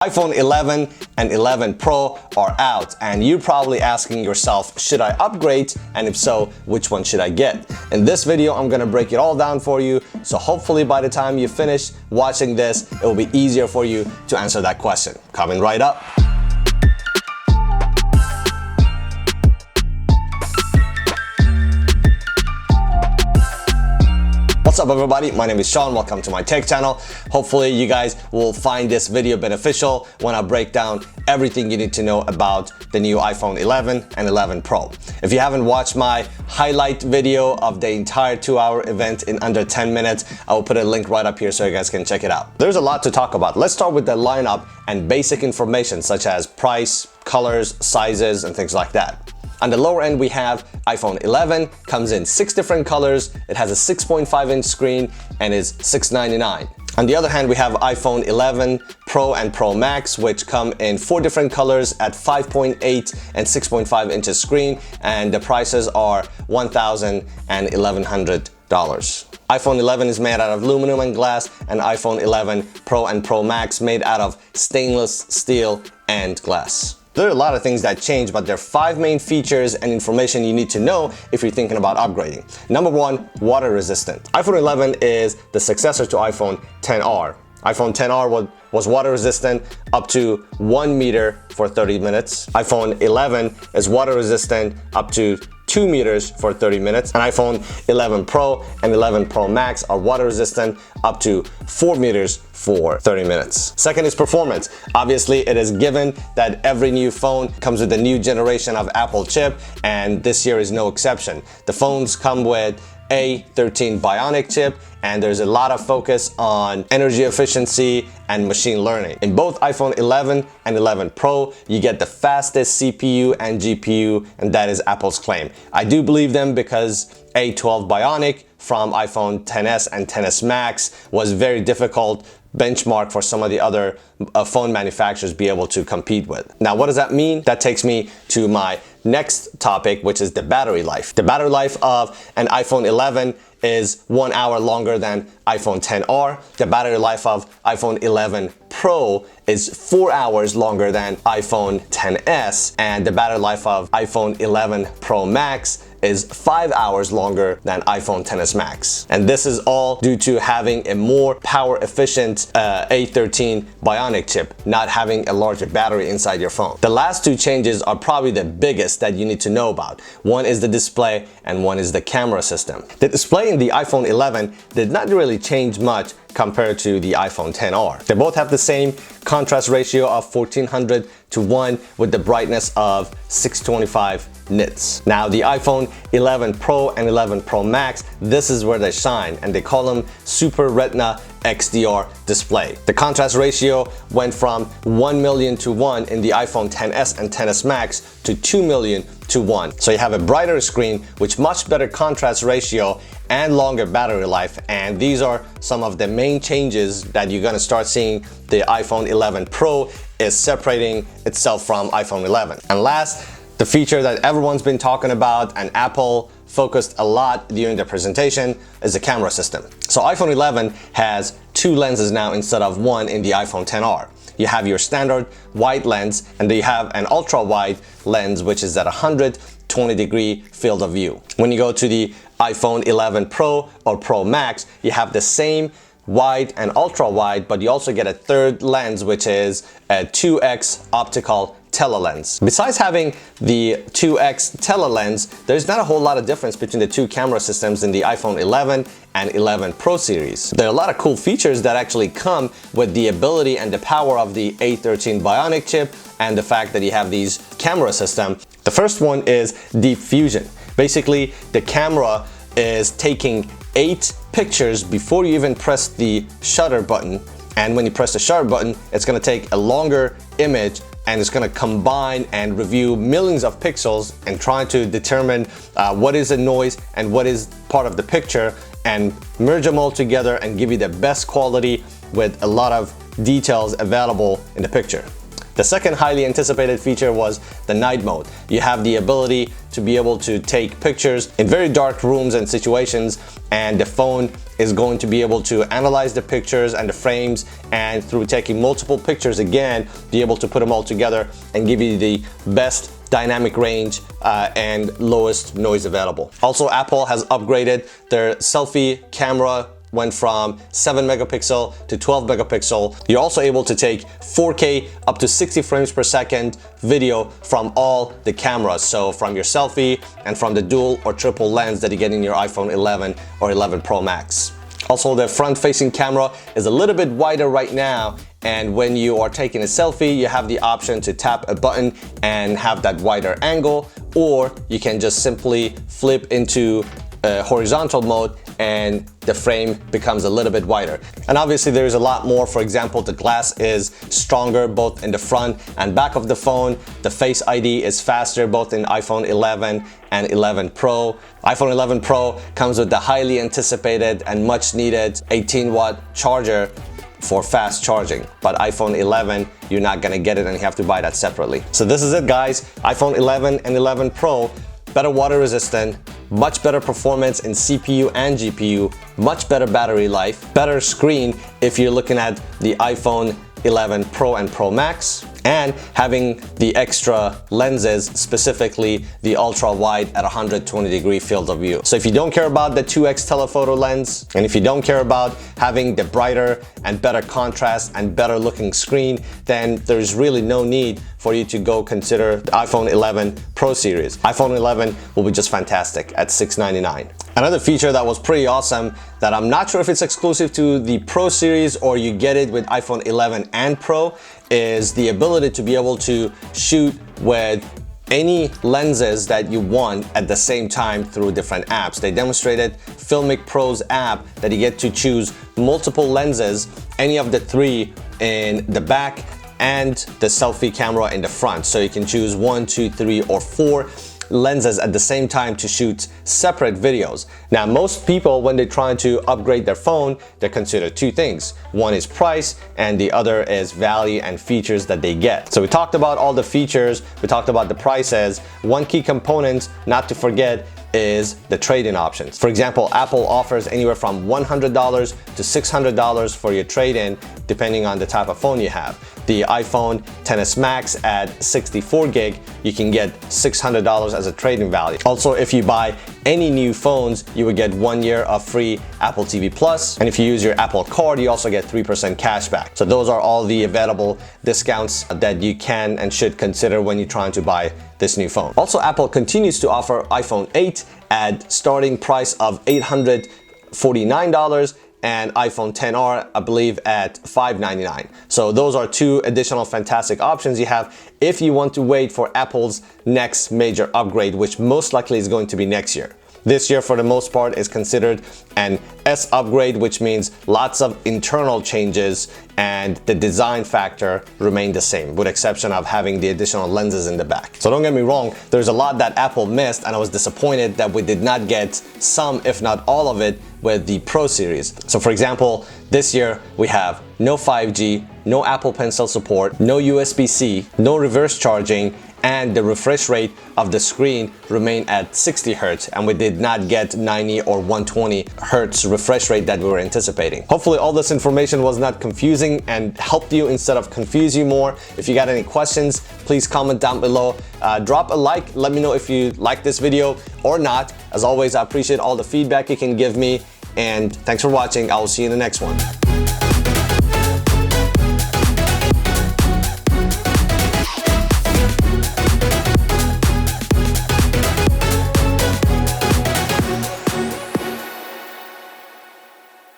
iPhone 11 and 11 Pro are out, and you're probably asking yourself, should I upgrade? And if so, which one should I get? In this video, I'm gonna break it all down for you, so hopefully by the time you finish watching this, it will be easier for you to answer that question. Coming right up. What's up everybody, my name is Sean, welcome to my tech channel. Hopefully you guys will find this video beneficial when I break down everything you need to know about the new iPhone 11 and 11 Pro. If you haven't watched my highlight video of the entire 2-hour event in under 10 minutes, I will put a link right up here so you guys can check it out. There's a lot to talk about. Let's start with the lineup and basic information such as price, colors, sizes, and things like that. On the lower end, we have iPhone 11, comes in 6 different colors, it has a 6.5-inch screen, and is $699. On the other hand, we have iPhone 11 Pro and Pro Max, which come in 4 different colors at 5.8 and 6.5 inches screen, and the prices are $1,000 and $1,100. iPhone 11 is made out of aluminum and glass, and iPhone 11 Pro and Pro Max made out of stainless steel and glass. There are a lot of things that change, but there are 5 main features and information you need to know if you're thinking about upgrading. Number 1, water resistant. iPhone 11 is the successor to iPhone XR. iPhone XR was water resistant up to 1 meter for 30 minutes. iPhone 11 is water resistant up to 2 meters for 30 minutes. And iPhone 11 Pro and 11 Pro Max are water resistant up to 4 meters for 30 minutes. Second is performance. Obviously, it is given that every new phone comes with a new generation of Apple chip, and this year is no exception. The phones come with A13 Bionic chip, and there's a lot of focus on energy efficiency and machine learning. In both iPhone 11 and 11 Pro, you get the fastest CPU and GPU, and that is Apple's claim. I do believe them because A12 Bionic from iPhone XS and XS Max was very difficult benchmark for some of the other phone manufacturers be able to compete with. Now, what does that mean? That takes me to my next topic, which is the battery life. The battery life of an iPhone 11 is 1 hour longer than iPhone XR. The battery life of iPhone 11 Pro is 4 hours longer than iPhone XS, and the battery life of iPhone 11 Pro Max is 5 hours longer than iPhone XS Max. And this is all due to having a more power efficient A13 Bionic chip, not having a larger battery inside your phone. The last 2 changes are probably the biggest that you need to know about. One is the display and one is the camera system. The display in the iPhone 11 did not really change much compared to the iPhone XR. They both have the same contrast ratio of 1400 to 1 with the brightness of 625 nits. Now the iPhone 11 Pro and 11 Pro Max, this is where they shine, and they call them Super Retina XDR display. The contrast ratio went from 1 million to 1 in the iPhone XS and XS Max to 2 million to 1. So you have a brighter screen with much better contrast ratio and longer battery life, and these are some of the main changes that you're gonna start seeing. The iPhone 11 Pro is separating itself from iPhone 11. And last, the feature that everyone's been talking about and Apple focused a lot during the presentation is the camera system. So iPhone 11 has 2 lenses now instead of 1 in the iPhone XR. You have your standard wide lens, and then you have an ultra wide lens, which is at 120-degree field of view. When you go to the iPhone 11 Pro or Pro Max, you have the same wide and ultra wide, but you also get a third lens, which is a 2x optical telelens. Besides having the 2x telelens, there's not a whole lot of difference between the 2 camera systems in the iPhone 11 and 11 Pro series. There are a lot of cool features that actually come with the ability and the power of the A13 Bionic chip and the fact that you have these camera system. The first one is Deep Fusion. Basically, the camera is taking 8 pictures before you even press the shutter button, and when you press the shutter button, it's going to take a longer image and it's going to combine and review millions of pixels and try to determine what is a noise and what is part of the picture, and merge them all together and give you the best quality with a lot of details available in the picture. The second highly anticipated feature was the night mode. You have the ability to be able to take pictures in very dark rooms and situations, and the phone is going to be able to analyze the pictures and the frames, and through taking multiple pictures again, be able to put them all together and give you the best dynamic range and lowest noise available. Also, Apple has upgraded their selfie camera, went from 7 megapixel to 12 megapixel. You're also able to take 4K up to 60 frames per second video from all the cameras. So from your selfie and from the dual or triple lens that you get in your iPhone 11 or 11 Pro Max. Also, the front-facing camera is a little bit wider right now, and when you are taking a selfie, you have the option to tap a button and have that wider angle, or you can just simply flip into horizontal mode and the frame becomes a little bit wider. And obviously there's a lot more. For example, the glass is stronger both in the front and back of the phone. The Face ID is faster both in iPhone 11 and 11 Pro. iPhone 11 Pro comes with the highly anticipated and much needed 18-watt charger for fast charging, but iPhone 11, you're not gonna get it and you have to buy that separately. So this is it, guys. iPhone 11 and 11 Pro, better water resistant, much better performance in CPU and GPU, much better battery life, better screen if you're looking at the iPhone 11 Pro and Pro Max, and having the extra lenses, specifically the ultra wide at 120-degree field of view. So if you don't care about the 2x telephoto lens, and if you don't care about having the brighter and better contrast and better looking screen, then there's really no need for you to go consider the iPhone 11 Pro series. iPhone 11 will be just fantastic at $699. Another feature that was pretty awesome that I'm not sure if it's exclusive to the Pro series or you get it with iPhone 11 and Pro is the ability to be able to shoot with any lenses that you want at the same time through different apps. They demonstrated Filmic Pro's app that you get to choose multiple lenses, any of the three in the back and the selfie camera in the front. So you can choose 1, 2, 3, or 4 lenses at the same time to shoot separate videos. Now, most people, when they try to upgrade their phone, they consider two things. One is price and the other is value and features that they get. So we talked about all the features, we talked about the prices. One key component not to forget is the trade-in options. For example, Apple offers anywhere from $100 to $600 for your trade-in, depending on the type of phone you have. The iPhone XS Max at 64 gig, you can get $600 as a trade-in value. Also, if you buy any new phones, you would get 1 year of free Apple TV Plus. And if you use your Apple Card, you also get 3% cash back. So those are all the available discounts that you can and should consider when you're trying to buy this new phone. Also, Apple continues to offer iPhone 8 at starting price of $849 and iPhone XR, I believe, at $599. So those are two additional fantastic options you have if you want to wait for Apple's next major upgrade, which most likely is going to be next year. This year, for the most part, is considered an S upgrade, which means lots of internal changes and the design factor remained the same, with exception of having the additional lenses in the back. So don't get me wrong, there's a lot that Apple missed, and I was disappointed that we did not get some, if not all of it, with the Pro series. So for example, this year we have no 5G, no Apple Pencil support, no USB-C, no reverse charging, and the refresh rate of the screen remained at 60 Hz, and we did not get 90 or 120 Hz refresh rate that we were anticipating. Hopefully all this information was not confusing and helped you instead of confuse you more. If you got any questions, please comment down below. Drop a like, let me know if you like this video or not. As always, I appreciate all the feedback you can give me, and thanks for watching. I will see you in the next one.